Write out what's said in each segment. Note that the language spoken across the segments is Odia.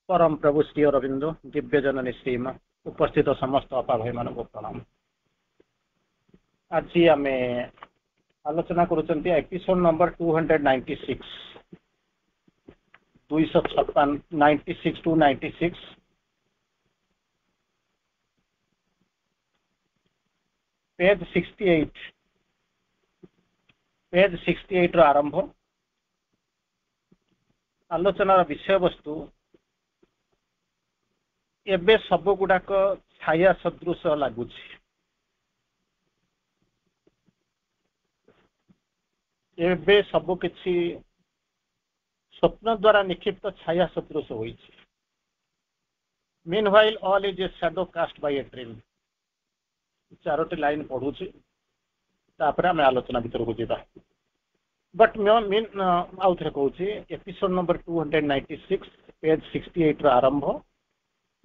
परम प्रभु श्री अरविंद दिव्य जननी श्रीमा उपस्थित समस्त अपा भाई मान प्रणाम। आज आम आलोचना करुँच एपिसोड नंबर 296 256 टू 96 पेज 68 आरंभ। आलोचनार विषय वस्तु एबे सब गुड़ाक छाया सदृश लगुच। एबे सब किछि स्वप्न द्वारा निक्षिप्त छाया सदृश होइछि। Meanwhile all is a shadow cast by a dream. चारोटी लाइन पढ़ुछि तापर आम आलोचना भीतर को जीवा। बट मीन आउ थे कहूँ एपिसोड नंबर 296 पेज 68 आरंभ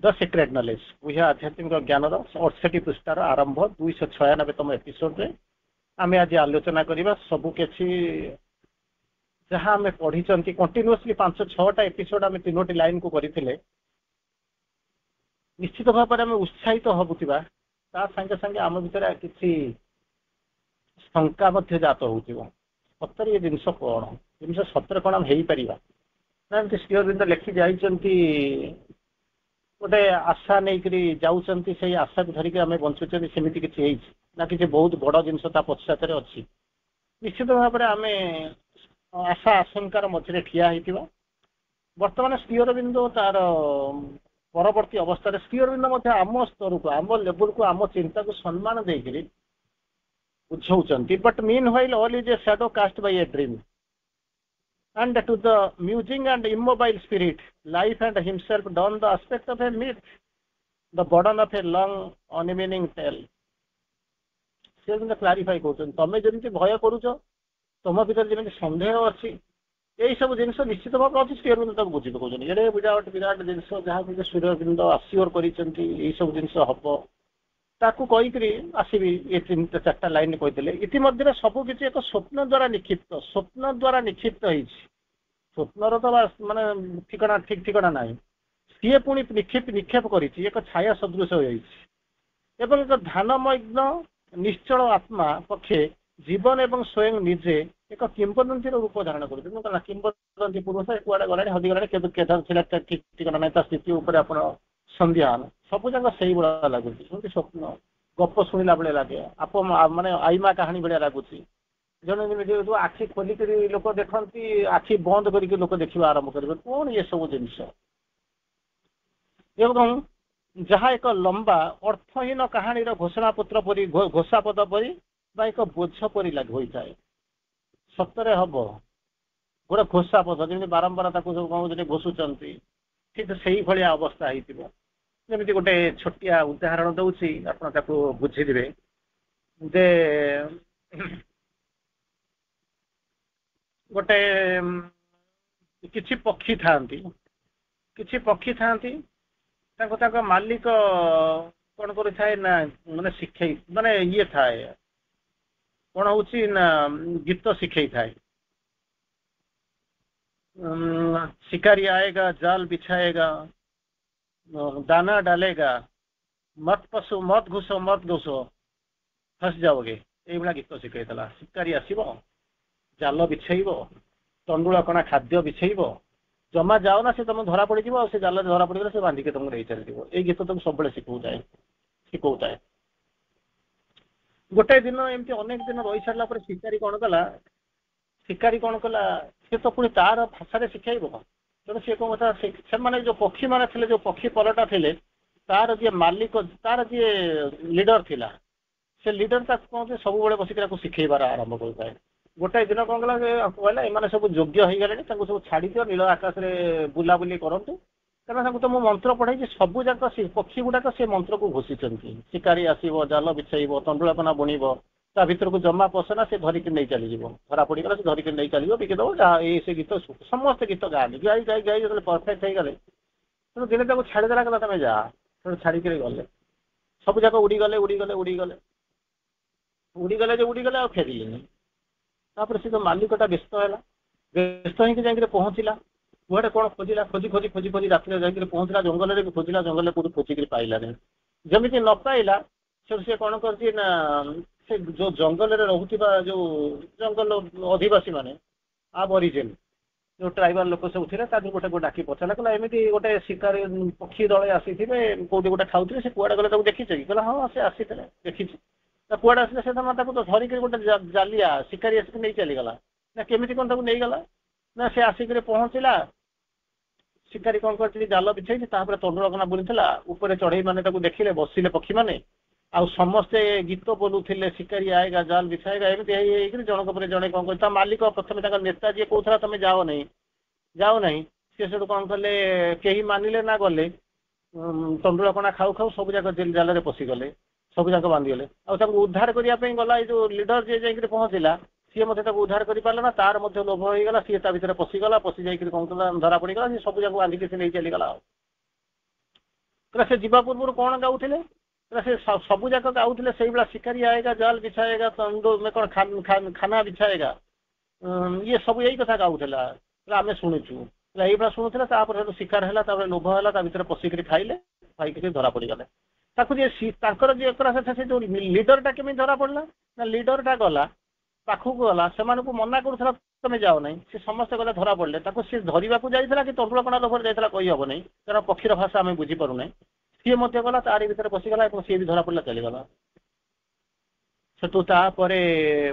द सीक्रेट नॉलेज बुझा आध्यात्मिक ज्ञान 68 पृष्ठार आरंभ 296तम एपिसोड रे आम आज आलोचना करवा सबु किछि जहाँ आम पढ़ी कंटिन्यूअसली 5-6टा एपिसोड आम 3टी लाइन को करथिले। निश्चित भाव में आम उत्साहित हबुतिबा ता संगे संगे आम भीतर किछि शंका मध्य जात होउतिबो सତରେ ये जिनस कौन जिनस सतर कौन हम हो पार ना। श्री अरविंद लिखि जाइछन्ति गोटे आशा नहीं जाऊँच से आशा को धरिक आम बंचुचे सेमती किसी ना कि बहुत बड़ जिनस पश्चात अच्छी। निश्चित भाव में आम आशा आशंकार मझे ठिया होता। बर्तमान श्री अरविंद तार परवर्ती अवस्था श्री अरविंद आम स्तर को आम लेवल को आम चिंता को सम्मान देकर बुझाऊँच। But meanwhile all is a shadow cast by a dream and to the musing and immobile spirit life and himself don the aspect of a myth, the burden of a long unmeaning tale. से क्लारीफाई कर तमें जमी भय करुच तुम भर जमी सन्देह अच्छी यही सब जिन निश्चित भाव अच्छी श्री अरविंद तक बुझी पकाउन ये विराट विराट जिन जहाँ श्री अरविंद आश्योर कर सब जिन हम ताकू कहीकि आसबि ये 3-4टा लाइन कहते इतिम्य सबकि एक स्वप्न द्वारा निक्षिप्त स्वप्नर तो माने ठिकाना ठीक ठिकाना ना सी पुणी निक्षेप कर एक छाया सदृश एवं एक ध्यानमग्न निश्चल आत्मा पक्षे जीवन एवं स्वयं निजे एक किंवदंती रूप धारण कर किंवदंती पुरुष कुआड़े गला हजिगला के ठीक ठिकाना ना स्थिति आप संध्यान सब जाक से भाया लगुच स्वप्न गप शुणला बेले लगे आप माने आईमा कहानी भाया लगुच जन आखि खोलिक लोक देखती आखि बंद करके लोक देखा आरंभ करेंगे कौन ये सब जिन एवं जहाँ एक लंबा अर्थहीन कहानी घोषणा पत्र परी घोषापद परी एक बोझ परी होता है सतरे हम गोटे घोषापद जमी बारंबार सब घोषुंट ठीक से भाया अवस्था होती गोटे छोटिया उदाहरण दूसरी आप बुझीदे जे गोटे किछि पक्षी था मालिक कौन कर माने शिखे माने ये थाए कौन हूँ गीत शिखे थाए शिकारी आएगा जाल बिछाएगा दाना डालेगा मत पशु मत घुसो फंस जाओगे ये गीत शिखेला। शिकारी आसब जाल बिछेब तंडुल कणा खाद्य बिछेब जमा जाओ ना से तुम धरा पड़ से जाल धरा पड़ से बांधिक तुमको नहीं चलती ये गीत तुम सब शिखौता है। गोटे दिन एमती अनेक दिन रही सारा पर शिकारी कौन कला सी तो पुणी तार भाषा शिखेब तेणु सी कौन कथा से जो पक्षी मैंने थे जो पक्षी पलटा थे तार जी मालिक तार जी लीडर थिला से लीडर कौन सब बड़े बसिक शिखेबार आरंभ करता है। गोटाए दिन कौन कला कहला एम सब योग्य हो गले सब छाड़ दियो नील आकाश में बुलाबुली करूँ कारण तो मुझे मंत्र पढ़ाई सबू जाक पक्षी गुड़ाक से मंत्र को घोषित शिकारी आसब जाल बिछेब तंडुलपना बुणब ता भर को जमा पशना से धरिक नहीं चली धरा पड़गला से धरिक नहीं चलो बिकिदेव जहाँ से गीत समस्त गीत गाँगे गाई गाई गाई जो परफेक्ट हो गले तेणु दिने तक छाड़देला कहला तुम जा तेणु छाड़िक गले सब जाक उड़ीगले जो फेरिले तापर से तो मालिकटा व्यस्त है व्यस्त हो पहुँचला କୁଆଡେ କଣ ଖୋଜିଲା, ଖୋଜି ରାତିରେ ଯାଇକି ପହଞ୍ଚିଲା ଜଙ୍ଗଲରେ, ବି ଖୋଜିଲା ଜଙ୍ଗଲରେ କୋଉଠି ଖୋଜିକି ପାଇଲାନି। ଯେମିତି ନ ପାଇଲା ସେଠୁ ସେ କଣ କରିଛି ନା ସେ ଯୋଉ ଜଙ୍ଗଲରେ ରହୁଥିବା ଯୋଉ ଜଙ୍ଗଲ ଅଧିବାସୀ ମାନେ ଆବରିଜିନ୍ ଯୋଉ ଟ୍ରାଇବାଲ ଲୋକ ସବୁ ଥିଲେ ତାକୁ ଗୋଟେ ଡାକି ପଚାରିଲା, କହିଲା ଏମିତି ଗୋଟେ ଶିକାରୀ ପକ୍ଷୀ ଦଳେ ଆସିଥିବେ କୋଉଠି ଗୋଟେ ଖାଉଥିବେ, ସେ କୁଆଡେ ଗଲେ ତାକୁ ଦେଖିଛ କି? କହିଲା ହଁ ସେ ଆସିଥିଲେ ଦେଖିଛି। କୁଆଡେ ଆସିଲେ? ସେ ତାକୁ ତ ଧରିକି ଗୋଟେ ଜାଲିଆ ଶିକାରୀ ଆସିକି ନେଇ ଚାଲିଗଲା। ନା କେମିତି କଣ ତାକୁ ନେଇଗଲା? ନା ସେ ଆସିକିରି ପହଞ୍ଚିଲା, ଶିକାରୀ କଣ କରିଛି ଜାଲ ବିଛେଇଛି, ତାପରେ ତଣ୍ଡୁଳକନା ବୁଲିଥିଲା, ଉପରେ ଚଢେଇ ମାନେ ତାକୁ ଦେଖିଲେ, ବସିଲେ ପକ୍ଷୀ ମାନେ, ଆଉ ସମସ୍ତେ ଗୀତ ବୋଲୁଥିଲେ ଶିକାରୀ ଆଏଗା ଜାଲ ବିଛାଏଗା, ଏମିତି ହେଇକରି ଜଣଙ୍କ ପରେ ଜଣେ କଣ କରିଛି। ତା ମାଲିକ ପ୍ରଥମେ ତାଙ୍କ ନେତା ଯିଏ କହୁଥିଲା ତମେ ଯାଅ ନାହିଁ, ସେ ସେଠୁ କଣ କଲେ, କେହି ମାନିଲେ ନା ଗଲେ, ତଣ୍ଡୁଳକଣା ଖାଉ ଖାଉ ସବୁ ଯାକ ଜାଲରେ ପଶିଗଲେ, ସବୁ ଯାକ ବାନ୍ଧିଗଲେ। ଆଉ ତାଙ୍କୁ ଉଦ୍ଧାର କରିବା ପାଇଁ ଗଲା ଏଇ ଯୋଉ ଲିଡର ଯିଏ ଯାଇକିରି ପହଞ୍ଚିଲା, ସିଏ ମଧ୍ୟ ତାକୁ ଉଦ୍ଧାର କରିପାରିଲା ନା, ତାର ମଧ୍ୟ ଲୋଭ ହେଇଗଲା, ସିଏ ତା ଭିତରେ ପଶିଗଲା, ପଶି ଯାଇକିରି କଣ କଲା ଧରା ପଡିଗଲା, ସେ ସବୁ ଯାକ ବାନ୍ଧିକି ସେ ନେଇ ଚାଲିଗଲା। ଆଉ ସେ ଯିବା ପୂର୍ବରୁ କଣ ଗାଉଥିଲେ? ସେ ସବୁ ଯାକ ଗାଉଥିଲେ ସେଇଭଳିଆ, ଶିକାରୀ ଆଏଗା ଜାଲ ବିଛାଏଗା, କଣ ଖାନା ବିଛାଏଗା, ଇଏ ସବୁ ଏଇ କଥା ଗାଉଥିଲା, ଆମେ ଶୁଣିଛୁ। ଏଇଭଳିଆ ଶୁଣୁଥିଲା, ତାପରେ ସେଠୁ ଶିକାର ହେଲା, ତାପରେ ଲୋଭ ହେଲା, ତା ଭିତରେ ପଶିକିରି ଖାଇଲେ, ଖାଇକିରି ଧରା ପଡିଗଲେ। ତାକୁ ତାଙ୍କର ଯିଏ ସେ ଯୋଉ ଲିଡରଟା କେମିତି ଧରା ପଡିଲା? ନା ଲିଡରଟା ଗଲା ପାଖକୁ ଗଲା, ସେମାନଙ୍କୁ ମନା କରୁଥିଲା ତମେ ଯାଅ ନାହିଁ, ସେ ସମସ୍ତେ ଗଲେ ଧରା ପଡିଲେ। ତାକୁ ସେ ଧରିବାକୁ ଯାଇଥିଲା କି ତଣ୍ଡୁଳକଣା ଲୋଭରେ ଯାଇଥିଲା କହିହବ ନାହିଁ, କାରଣ ପକ୍ଷୀର ଭାଷା ଆମେ ବୁଝିପାରୁନାହିଁ। ସିଏ ମଧ୍ୟ ଗଲା, ତାରି ଭିତରେ ପଶିଗଲା ଏବଂ ସିଏ ବି ଧରା ପଡିଲା, ଚାଲିଗଲା। ସେଠୁ ତାପରେ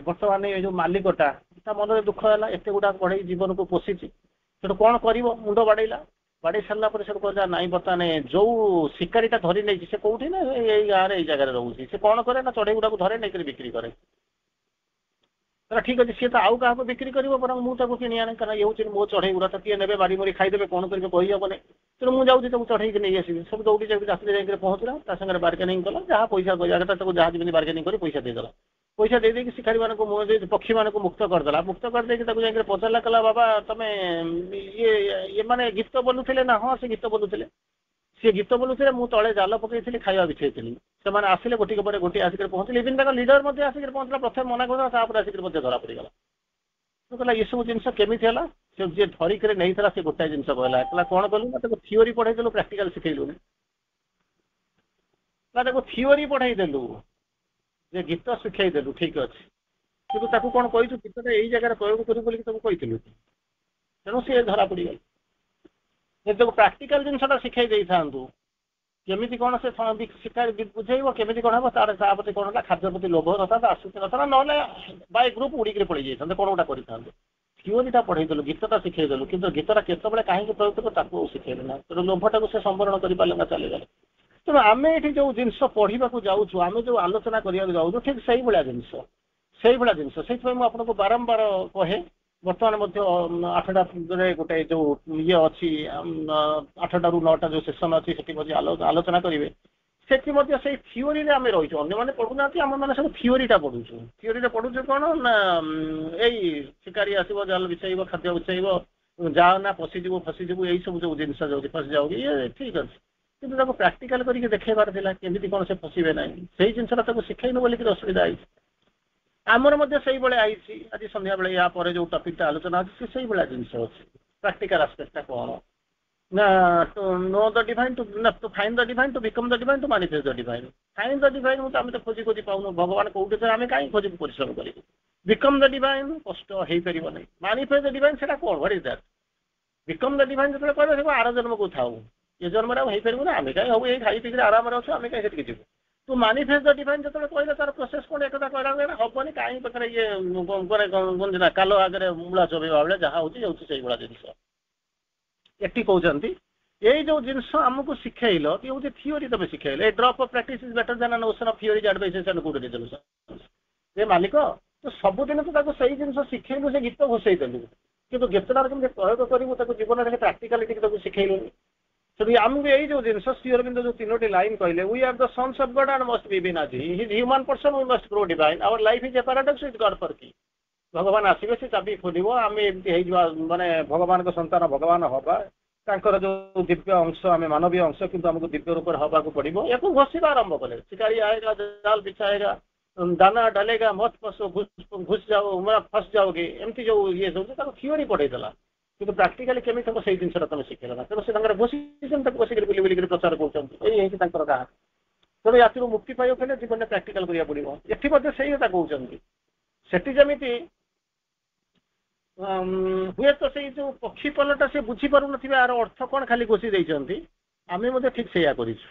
ବର୍ତ୍ତମାନ ଏ ଯୋଉ ମାଲିକଟା, ତା ମନରେ ଦୁଃଖ ହେଲା, ଏତେ ଗୁଡା ବଢେଇ ଜୀବନକୁ ପୋଷିଛି, ସେଠୁ କଣ କରିବ? ମୁଣ୍ଡ ବାଡେଇଲା। ବାଡେଇ ସାରିଲା ପରେ ସେଠୁ କହିଲା ନାଇଁ, ବର୍ତ୍ତମାନ ଯୋଉ ଶିକାରୀଟା ଧରି ନେଇଛି ସେ କୋଉଠି? ନା ଏଇ ଗାଁରେ ଏଇ ଜାଗାରେ ରହୁଛି। ସେ କଣ କରେ ନା ଚଢେଇ ଗୁଡାକୁ ଧରେ ନେଇକରି ବିକ୍ରି କରେ। ଠିକ ଅଛି, ସିଏ ତ ଆଉ କାହାକୁ ବିକ୍ରି କରିବ, ବରଂ ମୁଁ ତାକୁ କିଣି ଆଣେ, କାରଣ ଇଏ ହଉଛି ମୋ ଚଢେଇ ଗୁଡା, ତ କିଏ ନେବେ, ମାରି ମରି ଖାଇଦେବେ, କଣ କରିବେ କହିହବନି। ତେଣୁ ମୁଁ ଯାଉଛି ତାକୁ ଚଢେଇକି ନେଇ ଆସିବି। ସବୁ ଦୌଡ଼ି ଯାଇକି ରାତିରେ ଯାଇକି ପହଞ୍ଚିଲା, ତା ସାଙ୍ଗରେ ବାର୍ଗେନିଂ କଲା, ଯାହା ପଇସା କହିବା କଥା ତାକୁ ଯାହା ଯେମିତି ବାର୍ଗେନିଂ କରି ପଇସା ଦେଇଦେଲା। ପଇସା ଦେଇକି ଶିକାରୀ ମାନଙ୍କୁ ପକ୍ଷୀ ମାନଙ୍କୁ ମୁକ୍ତ କରିଦେଲା। ମୁକ୍ତ କରିଦେଇକି ତାକୁ ଯାଇକି ପଚାରିଲା, କହିଲା ବାବା ତମେ ଏମାନେ ଗୀତ ବୋଲୁଥିଲେ ନା? ହଁ ସେ ଗୀତ ବୋଲୁଥିଲେ। ସିଏ ଗୀତ ବୋଲୁଥିଲେ, ମୁଁ ତଳେ ଜାଲ ପକେଇଥିଲି, ଖାଇବା ବିଛେଇଥିଲି, ସେମାନେ ଆସିଲେ ଗୋଟିକ ପରେ ଗୋଟିଏ ଆସିକି ପହଞ୍ଚିଲେ, ଇଭିନ୍ ତାଙ୍କ ଲିଡର ମଧ୍ୟ ଆସିକି ପହଞ୍ଚିଲା। ପ୍ରଥମେ ମନା କରିଦେଲା, ତାପରେ ଆସିକି ମଧ୍ୟ ଧରା ପଡିଗଲା। କହିଲା ଏସବୁ ଜିନିଷ କେମିତି ହେଲା? ସେ ଯିଏ ଧରିକିରି ନେଇଥିଲା ସେ ଗୋଟାଏ ଜିନିଷ କହିଲା, କଣ କଲୁ ନା ତାକୁ ଥିଓରି ପଢେଇଦେଲୁ, ପ୍ରାକ୍ଟିକାଲ ଶିଖେଇଲୁନି। ତାକୁ ଥିଓରି ପଢେଇଦେଲୁ, ଯେ ଗୀତ ଶିଖେଇଦେଲୁ, ଠିକ ଅଛି, କିନ୍ତୁ ତାକୁ କଣ କହିଛୁ ଗୀତଟା ଏଇ ଜାଗାରେ ପ୍ରୟୋଗ କରିବୁ ବୋଲି ତାକୁ କହିଥିଲୁ? ତେଣୁ ସିଏ ଧରା ପଡିଗଲା। ଯଦି ତାକୁ ପ୍ରାକ୍ଟିକାଲ ଜିନିଷଟା ଶିଖେଇ ଦେଇଥାନ୍ତୁ, କେମିତି କଣ ସେ ଶିକାରୀ ବୁଝେଇବ, କେମିତି କଣ ହବ, ତାର ତା ପ୍ରତି କଣ ହେଲା, ଖାଦ୍ୟ ପ୍ରତି ଲୋଭ ନଥାନ୍ତା, ଆସୁଛି ନଥାନ୍ତା, ନହେଲେ ବାଇ ଗ୍ରୁପ ଉଡ଼ିକିରି ପଳେଇ ଯାଇଥାନ୍ତେ, କଣ ଗୋଟେ କରିଥାନ୍ତେ। ଥିଓରିଟା ପଢେଇଦେଲୁ, ଗୀତଟା ଶିଖେଇଦେଲୁ, କିନ୍ତୁ ଗୀତଟା କେତେବେଳେ କାହିଁକି ପ୍ରୟୋଗ କରିବ ତାକୁ ଶିଖେଇଲେ ନା। ତେଣୁ ଲୋଭଟାକୁ ସେ ସମ୍ବରଣ କରିପାରିଲେ ନା, ଚାଲିଗଲେ। ତେଣୁ ଆମେ ଏଠି ଯୋଉ ଜିନିଷ ପଢିବାକୁ ଯାଉଛୁ, ଆମେ ଯୋଉ ଆଲୋଚନା କରିବାକୁ ଯାଉଛୁ, ଠିକ ସେଇଭଳିଆ ଜିନିଷ। ସେଇଥିପାଇଁ ମୁଁ ଆପଣଙ୍କୁ ବାରମ୍ବାର କହେ, ବର୍ତ୍ତମାନ ମଧ୍ୟ 8ଟାରେ ଗୋଟେ ଯୋଉ ଇଏ ଅଛି, 8ଟାରୁ 9ଟା ଯୋଉ ସେସନ ଅଛି, ସେଠି ମଧ୍ୟ ଆଲୋଚନା କରିବେ। ସେଠି ମଧ୍ୟ ସେଇ ଥିଓରିରେ ଆମେ ରହିଛୁ, ଅନ୍ୟମାନେ ପଢୁନାହାନ୍ତି, ଆମେ ମାନେ ସବୁ ଥିଓରିଟା ପଢୁଛୁ। ଥିଓରିରେ ପଢୁଛୁ କଣ ନା, ଏଇ ଶିକାରୀ ଆସିବ, ଜାଲ ବିଛେଇବ, ଖାଦ୍ୟ ବିଛେଇବ, ଯାଅ ନା ଫସିଯିବୁ, ଏଇ ସବୁ ଯୋଉ ଜିନିଷ ଯାଉଛି, ଫସିଯାଉ, ଇଏ ଠିକ ଅଛି, କିନ୍ତୁ ତାକୁ ପ୍ରାକ୍ଟିକାଲ କରିକି ଦେଖେଇବାର ଥିଲା, କେମିତି କଣ ସେ ଫସିବେ ନାହିଁ। ସେଇ ଜିନିଷଟା ତାକୁ ଶିଖେଇନୁ ବୋଲିକି ଅସୁବିଧା ହେଇଛି। ଆମର ମଧ୍ୟ ସେଇଭଳିଆ ହେଇଛି। ଆଜି ସନ୍ଧ୍ୟାବେଳେ ୟା ପରେ ଯୋଉ ଟପିକଟା ଆଲୋଚନା ଅଛି, ସେ ସେଇଭଳିଆ ଜିନିଷ ଅଛି। ପ୍ରାକ୍ଟିକାଲ ଆସ୍ପେକ୍ଟଟା କଣ ନା, to know the divine, to find the divine, to become the divine, to manifest the divine. Find the divine ଆମେ ତ ଖୋଜି ପାଉନୁ, ଭଗବାନ କୋଉଠି ଥିବେ, ଆମେ କାହିଁ ଖୋଜିବୁ, ପରିଶ୍ରମ କରିବୁ। ବିକମ୍ ଦ ଡିଭାଇନ୍ କଷ୍ଟ ହେଇପାରିବ ନାହିଁ। ମାନିଫେଷ୍ଟ ଦ ଡିଭାଇନ୍ ସେଟା କଣ? What is that? BCom the divine ଯେତେବେଳେ କହିବେ, ସେ ଆର ଜନ୍ମକୁ ଥାଉ, ଏ ଜନ୍ମରେ ଆଉ ହେଇପାରିବୁ ନା, ଆମେ କାହିଁ ହବୁ, ଏଇ ଖାଇ ପିଇକିରି ଆରାମରେ ଅଛୁ, ଆମେ କାହିଁ ସେଠିକି ଯିବୁ। ତୁ ମାନିଫେଷ୍ଟ ଦ ଡିଭାଇନ୍ ଯେତେବେଳେ କହିଲେ, ତାର ପ୍ରୋସେସ କଣ, ଏକଥା କହିଲା ହବନି, କାହିଁ ପାଖରେ ଇଏ ନା କାଲ ଆଗରେ ମୂଳା ଚୋବେଇବା ବେଳେ ଯାହା ହଉଛି ଯାଉଛି ସେଇଭଳିଆ ଜିନିଷ। ଏଠି କହୁଛନ୍ତି ଏଇ ଯୋଉ ଜିନିଷ ଆମକୁ ଶିଖେଇଲ, କି ହଉଛି ଥିଓରି ତମେ ଶିଖେଇଲ, a drop of practice is better than an ocean of theories advices and good resolutions. ଏ ମାଲିକ ତ ସବୁଦିନ ତ ତାକୁ ସେଇ ଜିନିଷ ଶିଖେଇଲୁ, ସେ ଗୀତ ଘୋଷେଇ ଦେଲୁ, କିନ୍ତୁ ଗୀତଟାର କେମିତି ପ୍ରୟୋଗ କରିବୁ, ତାକୁ ଜୀବନରେ ପ୍ରାକ୍ଟିକାଲିଟି ତାକୁ ଶିଖେଇଲୁନି। ସେଠି ଆମକୁ ଏଇ ଯୋଉ ଜିନିଷ ଶ୍ରୀ ଅରବିନ୍ଦ ଯୋଉ 3ଟି ଲାଇନ କହିଲେ, we are the sons of God and must be Binaji. His human person we must grow divine. Our life is a paradox with God for key. ଭଗବାନ ଆସିବେ, ସେ ଚାବି ଖୋଲିବ, ଆମେ ଏମିତି ହେଇଯିବା, ମାନେ ଭଗବାନଙ୍କ ସନ୍ତାନ ଭଗବାନ ହବା, ତାଙ୍କର ଯୋଉ ଦିବ୍ୟ ଅଂଶ, ଆମେ ମାନବୀୟ ଅଂଶ, କିନ୍ତୁ ଆମକୁ ଦିବ୍ୟ ରୂପରେ ହବାକୁ ପଡିବ। ୟାକୁ ଘୋଷିବା ଆରମ୍ଭ କଲେ, ଶିକାରୀ ଆଏଗା, ଜାଲ ବିଛାଏଗା, ଦାନା ଡାଲେଗା, ମତ ଫସ ଘୁଷ ଯାओ, ଫସ ଯାओगे, ଏମିତି ଯୋଉ ଇଏ ସବୁ ତାକୁ ଥିଓରି ପଢେଇଦେଲା। କିନ୍ତୁ ପ୍ରାକ୍ଟିକାଲି କେମିତି ହେବ ସେଇ ଜିନିଷଟା ତମେ ଶିଖେଇଲ ନା। ତେଣୁ ସେ ତାଙ୍କର ବସିଛନ୍ତି, ତାକୁ ବସିକରି ବୁଲି ବୁଲିକରି ପ୍ରଚାର କରୁଛନ୍ତି। ଏଇ ହେଇଛି ତାଙ୍କର କାହାଣୀ। ତେଣୁ ୟାଥିରୁ ମୁକ୍ତି ପାଇବାକୁ ହେଲେ ଜୀବନରେ ପ୍ରାକ୍ଟିକାଲ କରିବାକୁ ପଡ଼ିବ। ଏଠି ମଧ୍ୟ ସେଇ କଥା କହୁଛନ୍ତି। ସେଠି ଯେମିତି ହୁଏତ ସେଇ ଯୋଉ ପକ୍ଷୀ ପଲଟା ସେ ବୁଝିପାରୁନଥିବେ ଆର ଅର୍ଥ କ'ଣ, ଖାଲି ଘୋଷି ଦେଇଛନ୍ତି। ଆମେ ମଧ୍ୟ ଠିକ୍ ସେଇଆ କରିଛୁ,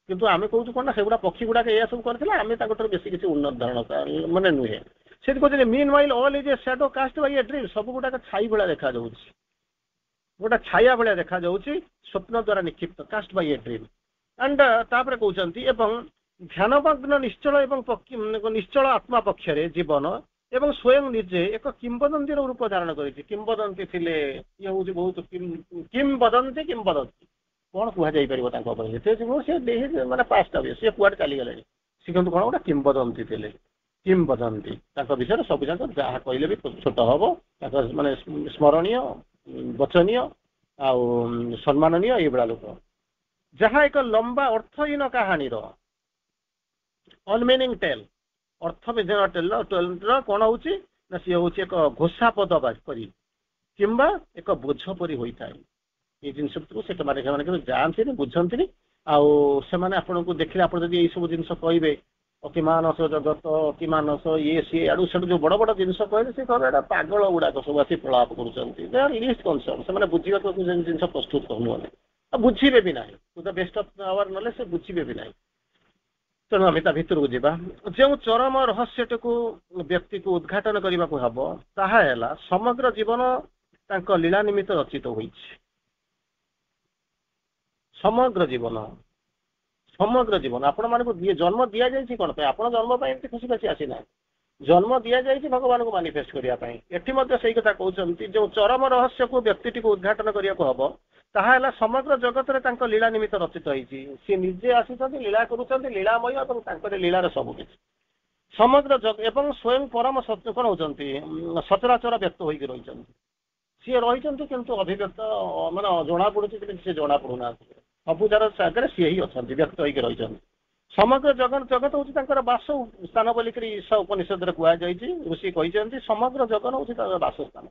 କିନ୍ତୁ ଆମେ କହୁଛୁ କ'ଣ ନା ସେଗୁଡ଼ା ପକ୍ଷୀ ଗୁଡ଼ାକ ଏଇଆ ସବୁ କରିଥିଲେ, ଆମେ ତାଙ୍କଠାରୁ ବେଶୀ କିଛି ଉନ୍ନତ ଧରଣ ମାନେ ନୁହେଁ। ସେଠି କହୁଛନ୍ତି meanwhile all is a shadow cast by a dream. ସବୁ ଗୁଡ଼ାକ ଛାଇ ଭଳିଆ ଦେଖାଯାଉଛି, ଗୋଟେ ଛାୟା ଭଳିଆ ଦେଖାଯାଉଛି, ସ୍ୱପ୍ନ ଦ୍ୱାରା ନିକ୍ଷିପ୍ତ, cast by a dream. And ତାପରେ କହୁଛନ୍ତି ଏବଂ ଧ୍ୟାନମଗ୍ନ ନିଶ୍ଚଳ ଏବଂ ନିଶ୍ଚଳ ଆତ୍ମା ପକ୍ଷରେ ଜୀବନ ଏବଂ ସ୍ୱୟଂ ନିଜେ ଏକ କିମ୍ବଦନ୍ତୀର ରୂପ ଧାରଣ କରିଛି। କିମ୍ବଦନ୍ତୀ ଥିଲେ ଇଏ ହେଉଛି ବହୁତ କିମ୍ବଦନ୍ତୀ କ'ଣ କୁହାଯାଇପାରିବ ତାଙ୍କ ଉପରେ? ସେ ମାନେ ପାଷ୍ଟ ଅଫ୍ ସିଏ କୁଆଡ଼େ ଚାଲିଗଲେଣି। ଶିଖନ୍ତୁ କ'ଣ ଗୋଟେ କିମ୍ବଦନ୍ତୀ ଥିଲେ। କିମ୍ବଦନ୍ତୀ ତାଙ୍କ ବିଷୟରେ ସବୁ ଯାକ ଯାହା କହିଲେ ବି ଛୋଟ ହବ, ତାଙ୍କ ମାନେ ସ୍ମରଣୀୟ, ବଚନୀୟ ଆଉ ସମ୍ମାନନୀୟ ଏଇଭଳିଆ ଲୋକ। ଯାହା ଏକ ଲମ୍ବା ଅର୍ଥହୀନ କାହାଣୀର ଅନମିନିଂ ଟେଲ୍, ଅର୍ଥବିହୀନ ଟେଲ୍ର କ'ଣ ହେଉଛି ନା ସିଏ ହେଉଛି ଏକ ଘୋଷା ପଦ ପରି କିମ୍ବା ଏକ ବୋଝ ପରି ହୋଇଥାଏ। ଏଇ ଜିନିଷ ଭିତରୁ ସେମାନେ କେବେ ଯାଆନ୍ତିନି, ବୁଝନ୍ତିନି। ଆଉ ସେମାନେ ଆପଣଙ୍କୁ ଦେଖିଲେ, ଆପଣ ଯଦି ଏଇସବୁ ଜିନିଷ କହିବେ, ଅତିମାନସ ଜଗତ, ଅତିମାନସ ଇଏ ସିଏ ଆଡ଼ୁ ସେଠୁ ଯୋଉ ବଡ଼ ବଡ଼ ଜିନିଷ କହିଲେ, ସେ କହିବେ ଏଇଟା ପାଗଳ ଗୁଡ଼ାକ ସବୁ ଆସି ପ୍ରଳାପ କରୁଛନ୍ତି। ଦେ ଆର୍ ଲିଷ୍ଟ କନସର୍ନ। ସେମାନେ ବୁଝିବାକୁ ଜିନିଷ ପ୍ରସ୍ତୁତ କରୁନାହାନ୍ତି, ଆଉ ବୁଝିବେ ବି ନାହିଁ। To the best of hour ନଲେ ସେ ବୁଝିବେ ବି ନାହିଁ। ତେଣୁ ଆମେ ତା ଭିତରକୁ ଯିବା। ଯେଉଁ ଚରମ ରହସ୍ୟଟିକୁ ବ୍ୟକ୍ତିକୁ ଉଦ୍ଘାଟନ କରିବାକୁ ହେବ, ତାହା ହେଲା ସମଗ୍ର ଜୀବନ ତାଙ୍କ ଲୀଳା ନିମିତ୍ତ ରଚିତ ହୋଇଛି। ସମଗ୍ର ଜୀବନ ଆପଣମାନଙ୍କୁ ଜନ୍ମ ଦିଆଯାଇଛି କ'ଣ ପାଇଁ? ଆପଣ ଜନ୍ମ ପାଇଁ ଏମିତି ଖୁସି ଖୁସି ଆସିନାହିଁ। ଜନ୍ମ ଦିଆଯାଇଛି ଭଗବାନଙ୍କୁ ମାନିଫେଷ୍ଟ କରିବା ପାଇଁ। ଏଠି ମଧ୍ୟ ସେଇ କଥା କହୁଛନ୍ତି, ଯେଉଁ ଚରମ ରହସ୍ୟକୁ ବ୍ୟକ୍ତିଟିକୁ ଉଦ୍ଘାଟନ କରିବାକୁ ହେବ, ତାହା ହେଲା ସମଗ୍ର ଜଗତରେ ତାଙ୍କ ଲୀଳା ନିମିତ୍ତ ରଚିତ ହେଇଛି। ସିଏ ନିଜେ ଆସିଛନ୍ତି, ଲୀଳା କରୁଛନ୍ତି, ଲୀଳାମୟ ଏବଂ ତାଙ୍କର ଲୀଳାର ସବୁ କିଛି ସମଗ୍ର ଏବଂ ସ୍ୱୟଂ ପରମ ସତ୍ୟ କ'ଣ ହଉଛନ୍ତି, ସଚରାଚର ବ୍ୟକ୍ତ ହୋଇକି ରହିଛନ୍ତି। ସିଏ ରହିଛନ୍ତି କିନ୍ତୁ ଅଭିବ୍ୟକ୍ତ ମାନେ ଜଣାପଡ଼ୁଛି, କିନ୍ତୁ ସିଏ ଜଣାପଡ଼ୁନାହାନ୍ତି। ସବୁ ଜାଗାରେ ସିଏ ହିଁ ଅଛନ୍ତି, ବ୍ୟକ୍ତ ହେଇକି ରହିଛନ୍ତି। ସମଗ୍ର ଜଗତ ହେଉଛି ତାଙ୍କର ବାସ ସ୍ଥାନ ବୋଲିକରି ଈଶା ଉପନିଷଦରେ କୁହାଯାଇଛି। ଋଷି କହିଛନ୍ତି ସମଗ୍ର ଜଗତ ହେଉଛି ତାଙ୍କର ବାସସ୍ଥାନ।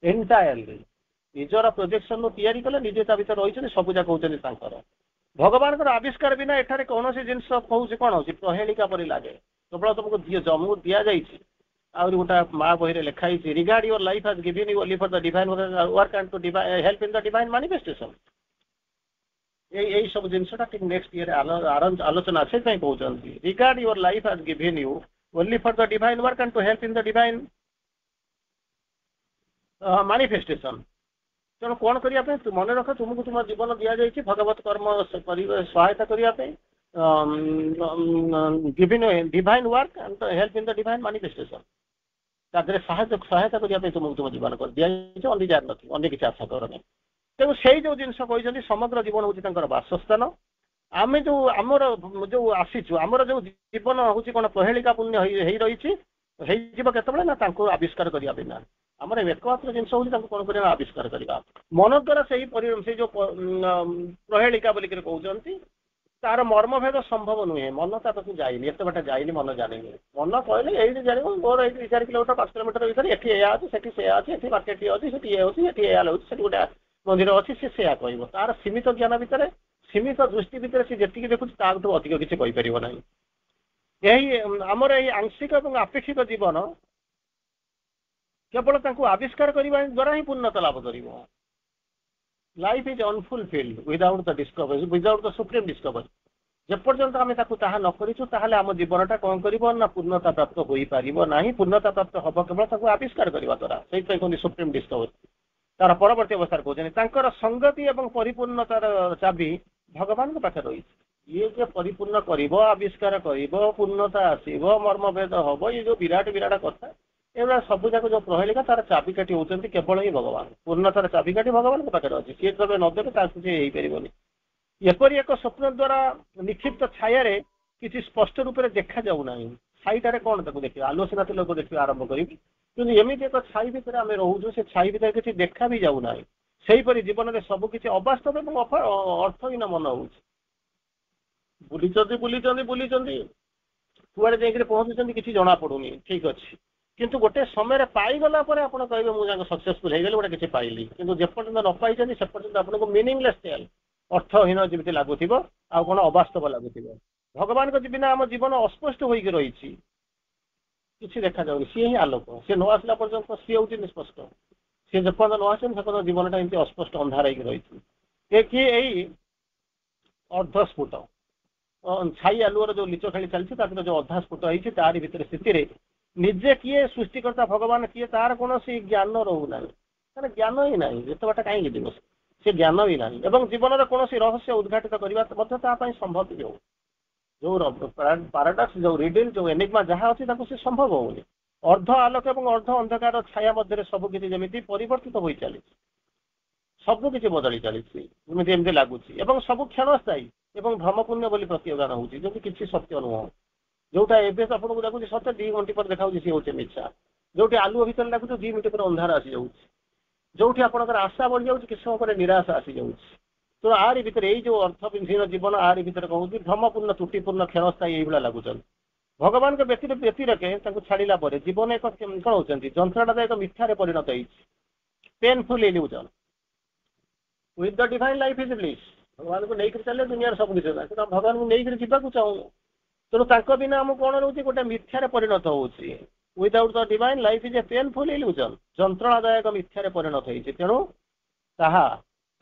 ଏଣ୍ଟାୟାରଲି ନିଜର ପ୍ରୋଜେକ୍ସନରୁ ତିଆରି କଲେ, ନିଜେ ତା ଭିତରେ ରହିଛନ୍ତି, ସବୁ ଯାକ ହେଉଛନ୍ତି ତାଙ୍କର। ଭଗବାନଙ୍କର ଆବିଷ୍କାର ବିନା ଏଠାରେ କୌଣସି ଜିନିଷ ହଉଛି କ'ଣ ହଉଛି ପ୍ରହେଳିକା ପରି ଲାଗେ। କେବଳ ତୁମକୁ ଜନ୍ମ ଦିଆଯାଇଛି। ଆହୁରି ଗୋଟେ ମା ବହିରେ ଲେଖା ହେଇଛି, regard your life has given you only for the divine work and to help in the divine manifestation. ଏଇ ସବୁ ଜିନିଷଟା ଠିକ୍ ନେକ୍ସଟ ଇୟର ଆଲୋଚନା ସେଥିପାଇଁ କହୁଛନ୍ତି, regard your life has given you only for the divine work and to help in the divine manifestation. ତେଣୁ କ'ଣ କରିବା ପାଇଁ? ମନେ ରଖ, ତୁମକୁ ତୁମ ଜୀବନ ଦିଆଯାଇଛି ଭଗବତ କର୍ମ ସହାୟତା କରିବା ପାଇଁ, divine work and help in the divine manifestation. ତା ଦେହରେ ସହାୟତା କରିବା ପାଇଁ ତୁମକୁ ତୁମ ଜୀବନ ଦିଆଯାଇଛି, ଅନ୍ୟ ଯାହାର ନଥିବ, ଅନ୍ୟ କିଛି ଆଶା କର ନାହିଁ। ତେଣୁ ସେଇ ଯୋଉ ଜିନିଷ କହିଛନ୍ତି ସମଗ୍ର ଜୀବନ ହେଉଛି ତାଙ୍କର ବାସସ୍ଥାନ। ଆମେ ଆମର ଯୋଉ ଆସିଛୁ, ଆମର ଯୋଉ ଜୀବନ ହେଉଛି କ'ଣ ପ୍ରହେଳିକା ପୁଣ୍ୟ ହେଇ ରହିଛି, ହେଇଯିବ କେତେବେଳେ ନା ତାଙ୍କୁ ଆବିଷ୍କାର କରିବା ବିନା। ଆମର ଏକମାତ୍ର ଜିନିଷ ହେଉଛି ତାଙ୍କୁ କ'ଣ କରିବା, ଆବିଷ୍କାର କରିବା। ମନ ଦ୍ୱାରା ସେଇ ଯୋଉ ପ୍ରହେଳିକା ବୋଲିକରି କହୁଛନ୍ତି, ତାର ମର୍ମଭେଦ ସମ୍ଭବ ନୁହେଁ। ମନ ତା ପାଖକୁ ଯାଇନି, ଏତେ ବାଟ ଯାଇନି, ମନ ଜାଣିନି। ମନ କହିଲେ ଏଇଠି ଜାଣିବ, ମୋର ଏଇଠି 4 କିଲୋମିଟର 5 କିଲୋମିଟର ଭିତରେ ଏଠି ଏଇଆ ଅଛି, ସେଠି ସେୟା ଅଛି, ଏଠି ମାର୍କେଟ ଅଛି, ସେଠି ଇଏ ଅଛି, ସେଠି ଏଇଆ ହେଉଛି, ସେଠି ଗୋଟେ ମନ୍ଦିର ଅଛି, ସେ ସେୟା କହିବ। ତାର ସୀମିତ ଜ୍ଞାନ ଭିତରେ, ସୀମିତ ଦୃଷ୍ଟି ଭିତରେ ସେ ଯେତିକି ଦେଖୁଛି ତାଠୁ ଅଧିକ କିଛି କହିପାରିବ ନାହିଁ। ଆମର ଏଇ ଆଂଶିକ ଏବଂ ଆପେକ୍ଷିକ ଜୀବନ କେବଳ ତାଙ୍କୁ ଆବିଷ୍କାର କରିବା ଦ୍ୱାରା ହିଁ ପୂର୍ଣ୍ଣତା ଲାଭ କରିବ। Life is unfulfilled without the discovery, without the supreme discovery. ଯେପର୍ଯ୍ୟନ୍ତ ଆମେ ତାକୁ ତାହା ନ କରିଛୁ, ତାହେଲେ ଆମ ଜୀବନଟା କ'ଣ କରିବ ନା ପୂର୍ଣ୍ଣତା ପ୍ରାପ୍ତ ହୋଇପାରିବ ନାହିଁ। ପୂର୍ଣ୍ଣତା ପ୍ରାପ୍ତ ହବ କେବଳ ତାକୁ ଆବିଷ୍କାର କରିବା ଦ୍ୱାରା। ସେଇଥିପାଇଁ କୁହନ୍ତି ସୁପ୍ରିମ୍ ଡିସ୍କଭରି। ତାର ପରବର୍ତ୍ତୀ ଅବସ୍ଥାରେ କହୁଛନ୍ତି ତାଙ୍କର ସଂଗତି ଏବଂ ପରିପୂର୍ଣ୍ଣତାର ଚାବି ଭଗବାନଙ୍କ ପାଖରେ ରହିଛି। ଇଏ ଯେ ପରିପୂର୍ଣ୍ଣ କରିବ, ଆବିଷ୍କାର କରିବ, ପୂର୍ଣ୍ଣତା ଆସିବ, ମର୍ମଭେଦ ହବ, ଇଏ ଯୋଉ ବିରାଟ କଥା, ଏଗୁଡ଼ା ସବୁ ଯାକ ଯୋଉ ପ୍ରହେଳିକା, ତାର ଚାବିକାଠି ହେଉଛନ୍ତି କେବଳ ହିଁ ଭଗବାନ। ପୂର୍ଣ୍ଣତାର ଚାବିକାଠି ଭଗବାନଙ୍କ ପାଖରେ ଅଛି। ସିଏ କେବେ ନଦେବେ ତାକୁ କିଛି ହେଇପାରିବନି। ଏପରି ଏକ ସ୍ୱପ୍ନ ଦ୍ୱାରା ନିକ୍ଷିପ୍ତ ଛାୟାରେ କିଛି ସ୍ପଷ୍ଟ ରୂପରେ ଦେଖାଯାଉନାହିଁ। ଛାଇଟାରେ କ'ଣ ତାକୁ ଦେଖିବା? ଆଲୋଚନା ଲୋକ ଦେଖିବା ଆରମ୍ଭ କରିବି, କିନ୍ତୁ ଏମିତି ଏକ ଛାଇ ଭିତରେ ଆମେ ରହୁଛୁ, ସେ ଛାଇ ଭିତରେ କିଛି ଦେଖା ବି ଯାଉନାହିଁ। ସେହିପରି ଜୀବନରେ ସବୁ କିଛି ଅବାସ୍ତବ ଏବଂ ଅର୍ଥହୀନ ମନ ହଉଛି। ବୁଲିଛନ୍ତି କୁଆଡେ ଯାଇକିରି ପହଞ୍ଚୁଛନ୍ତି କିଛି ଜଣା ପଡୁନି। ଠିକ ଅଛି, କିନ୍ତୁ ଗୋଟେ ସମୟରେ ପାଇଗଲା ପରେ ଆପଣ କହିବେ ମୁଁ ଯାକ ସକ୍ସେସଫୁଲ ହେଇଗଲି ଗୋଟେ କିଛି ପାଇଲି, କିନ୍ତୁ ଯେପର୍ଯ୍ୟନ୍ତ ନ ପାଇଛନ୍ତି ସେ ପର୍ଯ୍ୟନ୍ତ ଆପଣଙ୍କୁ ମିନିଂଲେସ୍ ଟେଲ୍, ଅର୍ଥହୀନ ଯେମିତି ଲାଗୁଥିବ, ଆଉ କ'ଣ ଅବାସ୍ତବ ଲାଗୁଥିବ। ଭଗବାନଙ୍କ ବିନା ଆମ ଜୀବନ ଅସ୍ପଷ୍ଟ ହୋଇକି ରହିଛି, କିଛି ଦେଖାଯାଉନି। ସିଏ ହିଁ ଆଲୋକ, ସିଏ ନ ଆସିଲା ପର୍ଯ୍ୟନ୍ତ ସିଏ ହେଉଛି ନିଷ୍ପଷ୍ଟ। ସିଏ ଯେପର୍ଯ୍ୟନ୍ତ ନ ଆସନ୍ତି ସେପର୍ଯ୍ୟନ୍ତ ଜୀବନଟା ଏମିତି ଅସ୍ପଷ୍ଟ ଅନ୍ଧାର ହେଇକି ରହିଛି। କି ଏଇ ଅର୍ଦ୍ଧସ୍ଫୁଟ ଛାଇ ଆଲୁଅର ଯୋଉ ଲିଚ ଖେଳି ଚାଲିଛି ତା ଭିତରେ ଯୋଉ ଅଧା ସ୍ଫୁଟ ହେଇଛି, ତାରି ଭିତରେ ସ୍ଥିତିରେ ନିଜେ କିଏ ସୃଷ୍ଟିକର୍ତ୍ତା ଭଗବାନ କିଏ ତାର କୌଣସି ଜ୍ଞାନ ରହୁନାହିଁ। ତାର ଜ୍ଞାନ ହିଁ ନାହିଁ, ଯେତେ ବାଟ କାହିଁକି ଯିବ ସେ ଜ୍ଞାନ ବି ନାହିଁ। ଏବଂ ଜୀବନର କୌଣସି ରହସ୍ୟ ଉଦ୍ଘାଟିତ କରିବା ମଧ୍ୟ ତା ପାଇଁ ସମ୍ଭବ ବି ହଉ। ଯୋଉ ପାରାଡକ୍ସ, ଯୋଉ ରିଡିଲ, ଯୋଉ ଏନିଗ୍ମା ଯାହା ଅଛି ତାକୁ ସେ ସମ୍ଭବ ହଉନି। ଅର୍ଦ୍ଧ ଆଲୋକ ଏବଂ ଅର୍ଦ୍ଧ ଅନ୍ଧକାର ଛାୟା ମଧ୍ୟରେ ସବୁ କିଛି ଯେମିତି ପରିବର୍ତ୍ତିତ ହୋଇ ଚାଲିଛି, ସବୁ କିଛି ବଦଳି ଚାଲିଛି ଯେମିତି ଏମିତି ଲାଗୁଛି, ଏବଂ ସବୁ କ୍ଷଣସ୍ଥାୟୀ ଏବଂ ଭ୍ରମପୂର୍ଣ୍ଣ ବୋଲି ପ୍ରତୀୟମାନ ହଉଛି, ଯେମିତି କିଛି ସତ୍ୟ ନୁହଁ। ଯୋଉଟା ଏବେ ଆପଣଙ୍କୁ ଲାଗୁଛି ସତ୍ୟ, 2 ଘଣ୍ଟା ପରେ ଦେଖାଯାଉଛି ସିଏ ହଉଛି ମିଛା। ଯୋଉଠି ଆଲୁଅ ଭିତରେ ଲାଗୁଛି 2 ମିନିଟ୍ ପରେ ଅନ୍ଧାର ଆସିଯାଉଛି। ଯୋଉଠି ଆପଣଙ୍କର ଆଶା ବଢିଯାଉଛି କିଛି ସମୟ ପରେ ନିରାଶା ଆସିଯାଉଛି। ତ ଆରି ଭିତରେ ଏଇ ଯୋଉ ଅର୍ଥବିହୀନ ଜୀବନ, ଆରି ଭିତରେ କହୁଛି ଭ୍ରମପୂର୍ଣ୍ଣ ତ୍ରୁଟିପୂର୍ଣ୍ଣ କ୍ଷଣସ୍ଥାୟୀ ଏଇଭଳିଆ ଲାଗୁଛନ୍ତି। ଭଗବାନଙ୍କ ବ୍ୟତିରେକେ ତାଙ୍କୁ ଛାଡ଼ିଲା ପରେ ଜୀବନ ଏକ କ'ଣ ହଉଛନ୍ତି, ଯନ୍ତ୍ରଣାଦାୟକ ଏକ ମିଥ୍ୟାରେ ପରିଣତ ହେଇଛି। ପେନଫୁଲ illusion with the divine life is bliss. ଭଗବାନଙ୍କୁ ନେଇକରି ଚାଲିଲେ ଦୁନିଆର ସବୁ କିଛି ହେଲା, କିନ୍ତୁ ଭଗବାନଙ୍କୁ ନେଇକରି ଯିବାକୁ ଚାହୁଁନୁ। ତେଣୁ ତାଙ୍କ ବିନା ଆମକୁ କ'ଣ ରହୁଛି, ଗୋଟେ ମିଥ୍ୟାରେ ପରିଣତ ହଉଛି। Without the divine life is a ପେନଫୁଲ illusion, ଯନ୍ତ୍ରଣାଦାୟକ ମିଥ୍ୟାରେ ପରିଣତ ହେଇଛି। ତେଣୁ ତାହା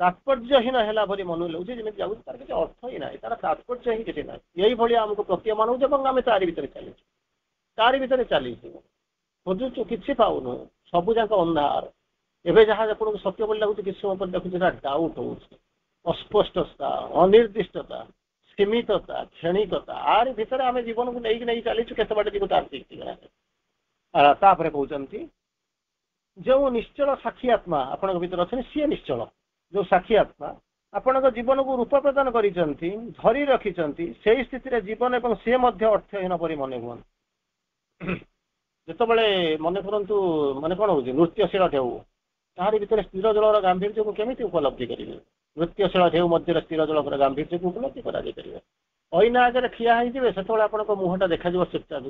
ତାତ୍ପର୍ଯ୍ୟହୀନ ହେଲା ଭଳି ମନେ ଲାଗୁଛି, ଯେମିତି ଲାଗୁଛି ତାର କିଛି ଅର୍ଥ ହିଁ ନାହିଁ, ତାର ତାତ୍ପର୍ଯ୍ୟ ହିଁ କିଛି ନାହିଁ। ଏଇଭଳିଆ ଆମକୁ ପ୍ରତୀୟମାନ ହଉଛି ଏବଂ ଆମେ ତାରି ଭିତରେ ଚାଲିଛୁ, ତାରି ଭିତରେ ଚାଲିଛୁ, ଖୋଜୁଛୁ, କିଛି ପାଉନୁ, ସବୁ ଯାକ ଅନ୍ଧାର। ଏବେ ଯାହା ଆପଣଙ୍କୁ ସତ୍ୟ ବୋଲି ଲାଗୁଛି, କିଛି ସମୟ ପରେ ଦେଖୁଛି ସେଟା ଡାଉଟ୍ ହଉଛି, ଅସ୍ପଷ୍ଟତା, ଅନିର୍ଦ୍ଦିଷ୍ଟତା, ସୀମିତତା, କ୍ଷଣିକତା, ଆରି ଭିତରେ ଆମେ ଜୀବନକୁ ନେଇ ଚାଲିଛୁ। କେତେ ବାଟ ଯିବୁ ତାର ଠିକ୍ ଠିକଣା ନାହିଁ। ତାପରେ କହୁଛନ୍ତି ଯେଉଁ ନିଶ୍ଚଳ ସାକ୍ଷୀ ଆତ୍ମା ଆପଣଙ୍କ ଭିତରେ ଅଛନ୍ତି, ସିଏ ନିଶ୍ଚଳ। ଯୋଉ ସାକ୍ଷୀ ଆତ୍ମା ଆପଣଙ୍କ ଜୀବନକୁ ରୂପ ପ୍ରଦାନ କରିଛନ୍ତି, ଧରି ରଖିଛନ୍ତି, ସେଇ ସ୍ଥିତିରେ ଜୀବନ ଏବଂ ସିଏ ମଧ୍ୟ ଅର୍ଥହୀନ ପରି ମନେ ହୁଅନ୍ତି। ଯେତେବେଳେ ମନେ କରନ୍ତୁ, ମାନେ କ'ଣ ହଉଛି, ନୃତ୍ୟଶୀଳ ଢେଉ, ତାହାରି ଭିତରେ ସ୍ଥିର ଜଳର ଗାମ୍ଭୀର୍ଯ୍ୟକୁ କେମିତି ଉପଲବ୍ଧି କରିବେ? ନୃତ୍ୟଶୀଳ ଢେଉ ମଧ୍ୟରେ ସ୍ଥିର ଜଳର ଗାମ୍ଭୀର୍ଯ୍ୟକୁ ଉପଲବ୍ଧି କରାଯାଇପାରିବେ। ଅଇନା ଆଗରେ ଠିଆ ହେଇଯିବେ, ସେତେବେଳେ ଆପଣଙ୍କ ମୁହଁଟା ଦେଖାଯିବ ଚୁପଚାପ।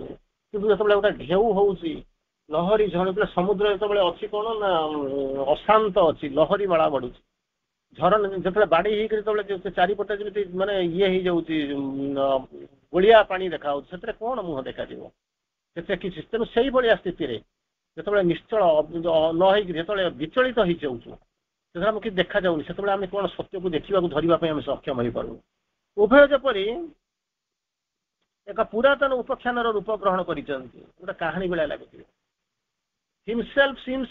କିନ୍ତୁ ଯେତେବେଳେ ଗୋଟେ ଢେଉ ହଉଛି, ଲହରୀ ଝରୁଥିଲେ, ସମୁଦ୍ର ଯେତେବେଳେ ଅଛି କ'ଣ ନା ଅଶାନ୍ତ ଅଛି, ଲହରୀ ମାଳା ବଢୁଛି, ଝରଣା ଯେତେବେଳେ ବାଡି ହେଇକି ଯେତେବେଳେ ଚାରିପଟେ ଯେମିତି ମାନେ ଇଏ ହେଇଯାଉଛି, ଗୋଳିଆ ପାଣି ଦେଖାଯାଉଛି, ସେଥିରେ କ'ଣ ମୁହଁ ଦେଖାଯିବ? କେତେ କିଛି। ତେଣୁ ସେଇଭଳିଆ ସ୍ଥିତିରେ ଯେତେବେଳେ ନିଶ୍ଚଳ ନ ହେଇକି ଯେତେବେଳେ ବିଚଳିତ ହେଇଯାଉଛୁ, ସେତେବେଳେ ଆମକୁ କିଛି ଦେଖାଯାଉନି, ସେତେବେଳେ ଆମେ କ'ଣ ସତ୍ୟକୁ ଦେଖିବାକୁ ଧରିବା ପାଇଁ ଆମେ ସକ୍ଷମ ହେଇପାରୁନୁ। ଉଭୟ ଯେପରି ଏକ ପୁରାତନ ଉପାଖ୍ୟାନର ରୂପ ଗ୍ରହଣ କରିଛନ୍ତି, ଗୋଟେ କାହାଣୀ ଭଳିଆ ଲାଗୁଥିବ। ହିମସେଲ୍ଫ ସିମ୍ସ,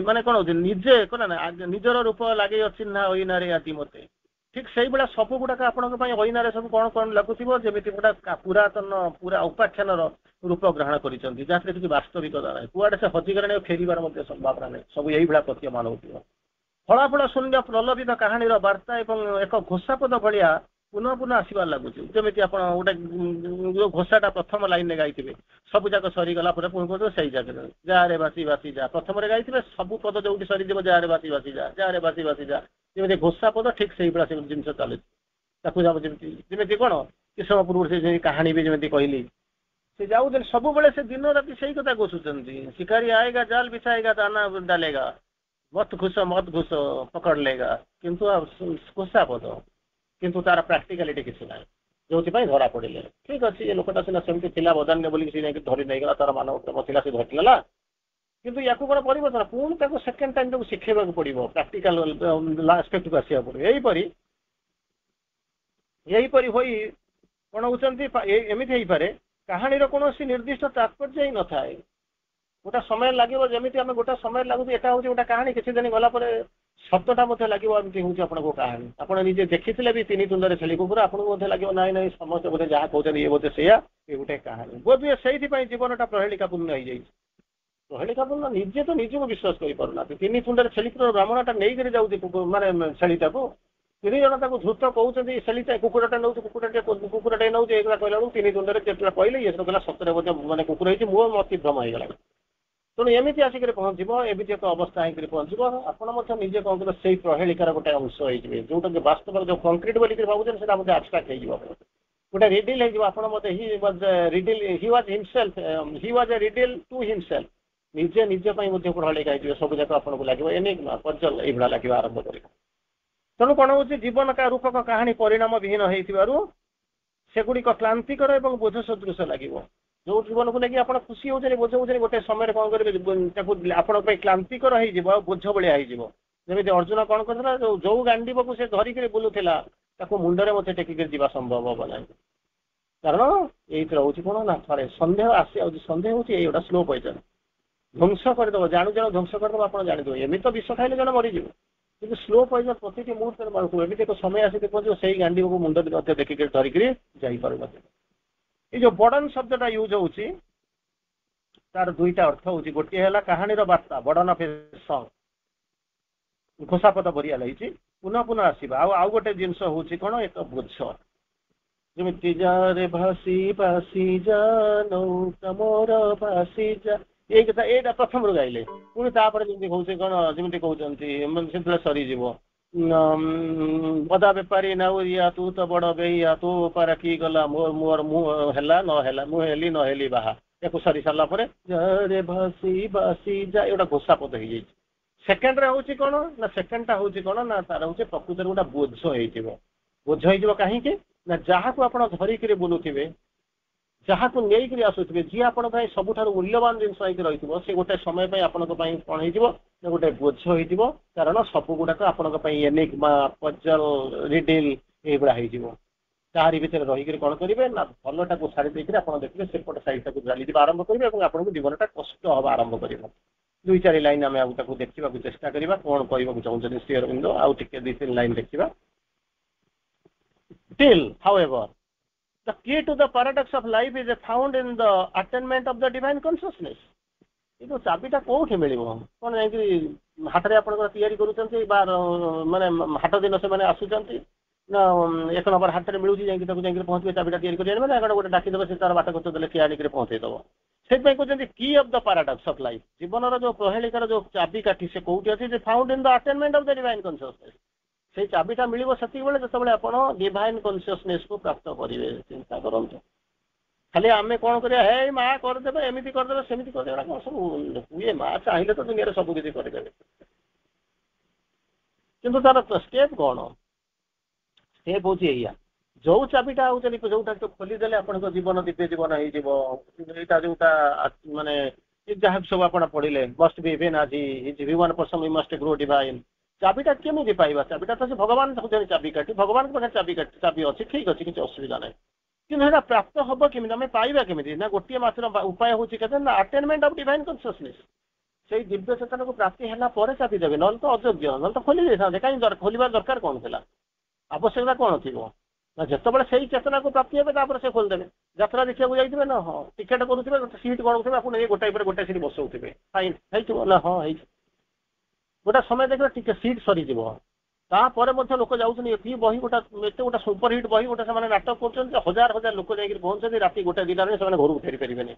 ମାନେ କ'ଣ ହଉଛି, ନିଜେ କ'ଣ ନା ନିଜର ରୂପ ଲାଗି ଅଛି ନା ଅଇନାରେ ଆଜି ମତେ। ଠିକ୍ ସେଇଭଳିଆ ସବୁ ଗୁଡାକ ଆପଣଙ୍କ ପାଇଁ ଅଇନାରେ ସବୁ କ'ଣ କ'ଣ ଲାଗୁଥିବ, ଯେମିତି ଗୋଟେ ପୁରାତନ ପୁରା ଉପାଖ୍ୟାନର ରୂପ ଗ୍ରହଣ କରିଛନ୍ତି, ଯାହାଥିରେ କିଛି ବାସ୍ତବିକତା ନାହିଁ। କୁଆଡେ ସେ ହଜିଗଲାଣି, ଫେରିବାର ମଧ୍ୟ ସମ୍ଭାବନା ନାହିଁ। ସବୁ ଏଇଭଳିଆ ପ୍ରତୀୟମାନ ହଉଥିବ। ଫଳାଫଳ ଶୂନ୍ୟ ପ୍ରଲୋଭିତ କାହାଣୀର ବାର୍ତ୍ତା ଏବଂ ଏକ ଘୋଷାପଦ ଭଳିଆ ପୁନଃ ପୁନଃ ଆସିବାର ଲାଗୁଛି। ଯେମିତି ଆପଣ ଗୋଟେ ଯୋଉ ଘୋଷାଟା ପ୍ରଥମ ଲାଇନରେ ଗାଇଥିବେ, ସବୁ ଯାକ ସରିଗଲା ପରେ ପୁଣି କହୁଥିବ ସେଇ ଜାଗାରେ ଯାହାରେ ବାସି ବାସି ଯା, ପ୍ରଥମରେ ଗାଇଥିବେ, ସବୁ ପଦ ଯୋଉଠି ସରିଯିବ ଯାହାରେ ବାସି ବାସି ଯା, ଯାହାରେ ବାସି ବାସି ଯା, ଯେମିତି ଘୋଷା ପଦ, ଠିକ୍ ସେଇଭଳିଆ ସେମିତି ଜିନିଷ ଚାଲୁଛି। ତାକୁ ଯେମିତି ଯେମିତି କ'ଣ କିଛି ସମୟ ପୂର୍ବରୁ ସେ କାହାଣୀ ବି ଯେମିତି କହିଲି, ସେ ଯାଉଛନ୍ତି ସବୁବେଳେ, ସେ ଦିନ ରାତି ସେଇ କଥା ଘୋଷୁଛନ୍ତି। ଶିକାରୀ ଆଏଗା ଜାଲ ବିଛାଏଗା ଦାନା ଡାଲେଗା, ମତ ଘୁଷ ପକଡ଼ ଲେଗା, କିନ୍ତୁ ଘୋଷା ପଦ, କିନ୍ତୁ ତାର ପ୍ରାକ୍ଟିକାଲିଟି କିଛି ନାହିଁ, ଯୋଉଥିପାଇଁ ଧରା ପଡ଼ିଲେ। ଠିକ୍ ଅଛି, ଏ ଲୋକଟା ସିନା ସେମିତି ଥିଲା ବଦାନ୍ୟ ବୋଲିକି ସେ ଯାଇକି ଧରି ନେଇଗଲା, ତାର ମାନବକ୍ଷମ ଥିଲା, ସେ ଧରିନେଲା, କିନ୍ତୁ ୟାକୁ କ'ଣ ପରିବର୍ତ୍ତନ, ପୁଣି ତାକୁ ସେକେଣ୍ଡ ଟାଇମ୍ ତାକୁ ଶିଖେଇବାକୁ ପଡ଼ିବ, ପ୍ରାକ୍ଟିକାଲ ଆସ୍ପେକ୍ଟକୁ ଆସିବାକୁ ପଡ଼ିବ। ଏହିପରି ହୋଇ କ'ଣ ହଉଛନ୍ତି, ଏମିତି ହେଇପାରେ କାହାଣୀର କୌଣସି ନିର୍ଦ୍ଦିଷ୍ଟ ତାତ୍ପର୍ଯ୍ୟ ହିଁ ନଥାଏ। ଗୋଟେ ସମୟ ଲାଗିବ, ଯେମିତି ଆମେ ଗୋଟେ ସମୟ ଲାଗୁଛି ଏଟା ହଉଛି ଗୋଟେ କାହାଣୀ, କିଛି ଦିନ ଗଲା ପରେ ସତଟା ମଧ୍ୟ ଲାଗିବ ଏମିତି ହଉଛି ଆପଣଙ୍କ କାହାଣୀ। ଆପଣ ନିଜେ ଦେଖିଥିଲେ ବି 3 ତୁଣ୍ଡରେ ଛେଳି କୁକୁର, ଆପଣଙ୍କୁ ମଧ୍ୟ ଲାଗିବ ନାଇଁ ନାଇଁ ସମସ୍ତେ ବୋଧେ ଯାହା କହୁଛନ୍ତି ଇଏ ବୋଧେ ସେଇଆ, ଏ ଗୋଟେ କାହାଣୀ। ବୋଧହୁଏ ସେଇଥିପାଇଁ ଜୀବନଟା ପ୍ରହେଳିକାପୂର୍ଣ୍ଣ ହେଇଯାଇଛି। ପ୍ରହେଳିକାପୂର୍ଣ୍ଣ, ନିଜେ ତ ନିଜକୁ ବିଶ୍ୱାସ କରିପାରୁନାହାନ୍ତି। 3 ତୁଣ୍ଡରେ ଛେଳିକୁର ବ୍ରାହ୍ମଣଟା ନେଇକରି ଯାଉଛି ମାନେ ଛେଳିଟାକୁ, 3 ଜଣ ତାକୁ ଧୂତ କହୁଛନ୍ତି ଛେଳିଟା କୁକୁରଟା ନେଉଛି, କୁକୁରଟା ନେଉଛି, ଏଗୁଡ଼ା କହିଲା ବେଳକୁ 3 ତୁଣ୍ଡରେ ଯେତେବେଳେ କହିଲେ ଇଏ କହିଲା ସତରେ ବୋଧେ ମାନେ କୁକୁର ହେଇଛି, ମୋ ଅତିଭ୍ରମ ହେଇଗଲା। ତେଣୁ ଏମିତି ଆସିକରି ପହଞ୍ଚିବ, ଏମିତି ଏକ ଅବସ୍ଥା ହେଇକରି ପହଞ୍ଚିବ, ଆପଣ ମଧ୍ୟ ନିଜେ କ'ଣ କରିବେ, ସେଇ ପ୍ରହେଳିକାର ଗୋଟେ ଅଂଶ ହେଇଯିବେ, ଯୋଉଟା କି ବାସ୍ତବରେ ଯୋଉ କଂକ୍ରିଟ ବୋଲିକରି ଭାବୁଛନ୍ତି ସେଟା ମଧ୍ୟ ଆବଷ୍ଟ୍ରାକ୍ଟ ହେଇଯିବ। गोटे रिडिल हो मत he was riddle he was himself he was a riddle to himself निजे निज प्रहली कहीं सब जाक आपको लगे एनिग्मा पजल ये लगे आरंभ कर तेणु कौन हो जीवन का रूपक कहानी परिणाम विहीन हो सेगुड़िक क्लांतिकर और बोझ सदृश लगे जो जीवन को लेकिन आप खुशी होते बोझ होते गोटे समय कौन करेंगे आपण क्लांतिकर हो बोझ भाया जमी अर्जुन कौन कर जो गांडीव से धरिक बुलूला मुंडे मत टेकिक जा संभव हम ना कारण ये रोचे कौन ना थे सन्देह आसी सन्देह होगा स्लो पॉइजन ध्वंस करदेव जानू जानू ध्वंस करदेव आप जानते एमती तो विष खाइले जन मरीज कि स्लो पॉइजन प्रति मुहूर्त एमती एक समय आसी देखो से गांडी को मुंड देखिक धरिक जापर ये जो बर्डन शब्दटा यूज होची तार दुईटा अर्थ होची गोटे है कहानी वार्ता बर्डन ऑफ ए सॉन्ग घोषापद बरिया लगी पुनः पुनः आसवा आउ गोटे जिनस होची कौन एक बोझ जमी जारे भासी भासी जा नौका मोर भासी जा ये कथा ये प्रथम रू गाइले पुणी तापर जमी कौन जमी कहते सरीज बदा बेपारी नाउरिया तू तो बड़ बेइया तू पारा की गला मोर मोर मुँह है नहला मुहेली नहेली बाहा या सरी सारापर रे भासी भासी जा ये घोषापद हो जाए सेकेंड रे हूँ कौन ना सेकेंडटा हूँ कौन ना तार हूँ प्रकृत गोटे बोझ बोझ हो कहीं ना जहाँ को आप धरिक बुलूे जहाँ को नहीं आसुवे जी आप सबुठ मूल्यवान जिन रही से गोटे समय आपण कौन हो गोटे बोझ हो कारण सब गुड़ाक आपण एनिग्मा पजल रिडिल ये तारी भितर रहीकि कौन करेंगे ना भलटा को छाड़ी देकर आप देखिए सेपट साइडटा को चली आरंभ करेंगे और आपको जीवनटा कष्ट हम आरंभ कर दुई चार लाइन आम देखा चेष्टा करवा कौन कहूँ चाहते श्री अरविंद आउ टे दुई तीन लाइन देखा Still, however, the key to the paradox of life is found in the attainment of the divine consciousness. ये जो चाबीटा कौट मिल कौन जा हाट में आप माने हाट दिन से आसुँच ना एक नंबर हाट में मिलूँ जा पहुँचे चाबीटा या गोटे डाकिदेव से तार बाट खोदेले किए आनिक पहुँचेदेव से कहते की of the paradox of life जीवन जो प्रहेलिकार जो चाबी काठी से कौटी अच्छी found in the attainment of the divine consciousness से चाबीटा मिल से जो आप डिवाइन कॉन्शियसनेस को प्राप्त करेंगे चिंता करूँ खाली आम कौन करा हे माँ करदे एमती करदे सेमती करदे कौन सब ये माँ चाहिए तो दुनिया सब किसी करदे किंतु तार स्टेप कौन स्टेप हूँ या जो चाबीटा हूँ जोटा तो खोलीदे आप जीवन दिव्य जीवन होटा जोटा मानने जहाँ सब आप पढ़ले must be even as is human person we must grow divine चाबीटा केमी पाइबा चाबीटा तो भगवान हूँ चाबी काटी भगवान पाखे चाबी अच्छी ठीक अच्छे किसी असुविधा ना कि प्राप्त हम केमी आम पाइबा केमी ना गोटे मात्र उपाय हूँ कहते ना अटेनमेंट ऑफ डिवाइन कॉन्शियसनेस से दिव्य चेतन को प्राप्ति है चाबी देवे ना तो अयोग्य ना तो खोली दे कहीं खोलवार दरकार कौन थी आवश्यकता कौन थी ना जिते से चेतना को प्राप्ति है से खोलदेवे यात्रा देखा जाइए ना हाँ टिकेट करुवे सीट गणुवे आप गोटे गोटे सीट बसौथे फाइन ना हाँ गोटे समय देखिए टिके सीट सरीज तापर लोक जाऊँ ये बही गोटा एत गोटे सुपरहिट बही गोटे से नाटक कर हजार हजार लोक जाकर पहुँचते रात गोटे दिटा से घर को फेरी पारे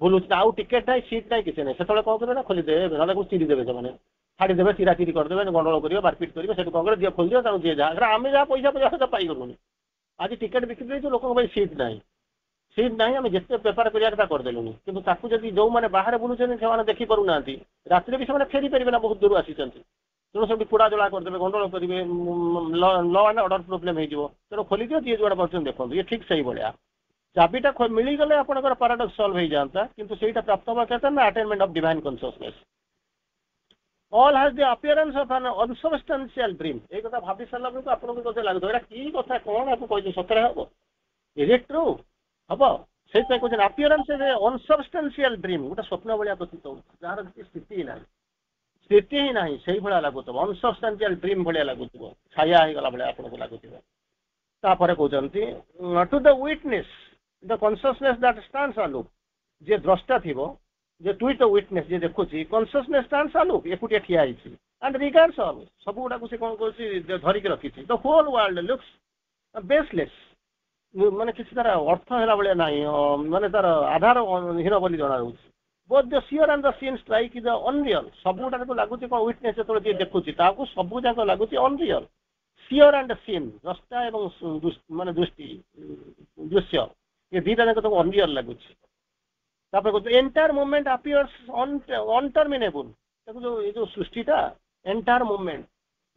बुलू आउ टिकेट ना सीट ना किसी ना से कौन करेंगे ना खोलीदे ना चिरी देवे से छाड़ीदे चिरा चिरी करदे गंडल करेंगे मारपिट करेंगे से कौन कर खोल दियो जी जहाँ आम जहाँ पैसा पैसा पाइगलुनि आज टिकेट बिक्री लोक सीट ना सीट ना आम जिते बेपार करा करदेलुनि कि जब जो मैंने बाहर बुलूँ से देखिपार ना रात भी से फेरी पारे ना बहुत दूर आसी तेणु सब पोड़ा जला करदे गंडल करेंगे लॉ एंड ऑर्डर प्रोब्लेम हो तेणु खोली दियो जी जुआड़े पार्टी देखो ये ठीक से भाया चाबीटा मिलगले आपंकर पैराडॉक्स सॉल्व हो जाता किंतु सेटा प्राप्त होगा कहते हैं attainment of divine consciousness all has the appearance of an unsubstantial dream एक कथा भाभी सारा बेलू आपको कते लागो एटा की कथा कौन आपको कहते सतरे हम इज इट ट्रू हम से कहते अपीयरेंस इज अनसबस्टेंशियल ड्रीम गोटे स्वप्न भाया प्रतीत हो जार स्थिति ही ना स्थिति ही ना से भाया लगुव अनसबस्टेंशियल ड्रीम भाया लगुव छाया होगला भाया आपको लगुव तापर कहते to the witness the consciousness that stands aloof जे द्रष्टा थी जे टू द विटनेस जे देखुची कॉन्शियसनेस स्टैंड्स अलूफ एकुटिया ठिया एंड रिगार्ड्स ऑल सब गुड़ा से कौन कर धरिक रखी the whole world looks baseless माने किसी तार अर्थ है भाया ना माने तार आधार हीन बोली जना both the seer and the seen strike is unreal सब गुड़ा लगुच कौन विटनेस जो देखुची सब जाक लगुच अनरियल सियर एंड सीन द्रष्टा एवं माने दृष्टि दृश्य ये दीटा जाक तो अनरियल लगुच एंटायर मूवमेंट अपियर्स अनटर्मिनेबल जो सृष्टिटा एंटायर मूवमेंट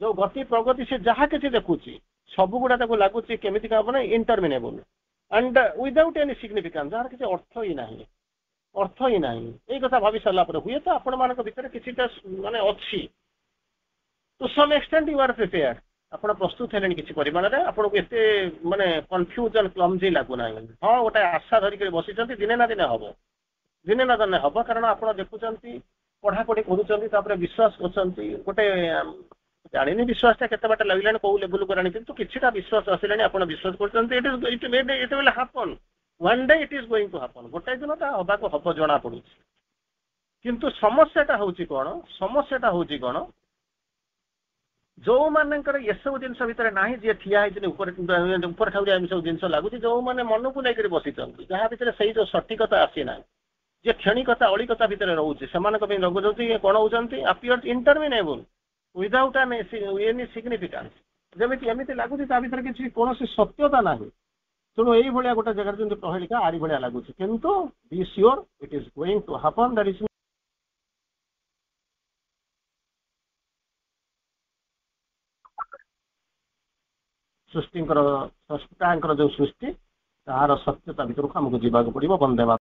जो गति प्रगति से जहाँ किसी देखुची सब गुड़ा लगुच केमी मैंने interminable and without any significance jar किसी अर्थ ही ना ये कथा भावी सारा हुए तो आपण मान भर कि माने अच्छी to some extent you are prepare ଆପଣ ପ୍ରସ୍ତୁତ ହେଲେଣି କିଛି ପରିମାଣରେ ଆପଣଙ୍କୁ ଏତେ ମାନେ କନଫ୍ୟୁଜन କ୍ଲମଜି ଲାଗୁନାହିଁ ହଁ ଗୋଟେ ଆଶା ଧରିକି ବସିଛନ୍ତି ଦିନେ ନା ଦିନେ ହବ କାରଣ ଆପଣ ଦେଖୁଛନ୍ତି ପଢାପଢି କରୁଛନ୍ତି ତାପରେ ବିଶ୍ୱାସ କରୁଛନ୍ତି ଗୋଟେ ଜାଣିନି ବିଶ୍ୱାସଟା କେତେ ବାଟ ଲାଗିଲାଣି କୋଉ ଲେଭେଲ କରାଣି କିନ୍ତୁ କିଛିଟା ବିଶ୍ୱାସ ଆସିଲାଣି ଆପଣ ବିଶ୍ୱାସ କରୁଛନ୍ତି it will happen one day it is going to happen ଗୋଟାଏ ଦିନ ତା ହବାକୁ ହବ ଜଣା ପଡୁଛି କିନ୍ତୁ ସମସ୍ୟାଟା ହଉଛି କଣ जो मानकर एसबू जिन भितर ना जी ठिया ऊपर ठाउरी एम सब जिन लगुच जो मैंने मन को लेकर बसी जहाँ भर से जो सठिकता आसीना जे क्षणिकता अलिकता भितर रोचे से लगुच कौन होती appear interminable without any significance जमी एमती लगुच भर किसी कौन सत्यता ना तेणु ये गोटे जगह जमी प्रहेलिका आरी भाया लगुच किंतु be sure it is going to happen that is सृष्टि जो सृष्टि तार सत्यता भर को आमको जावाक पड़ो वंदे मातरम।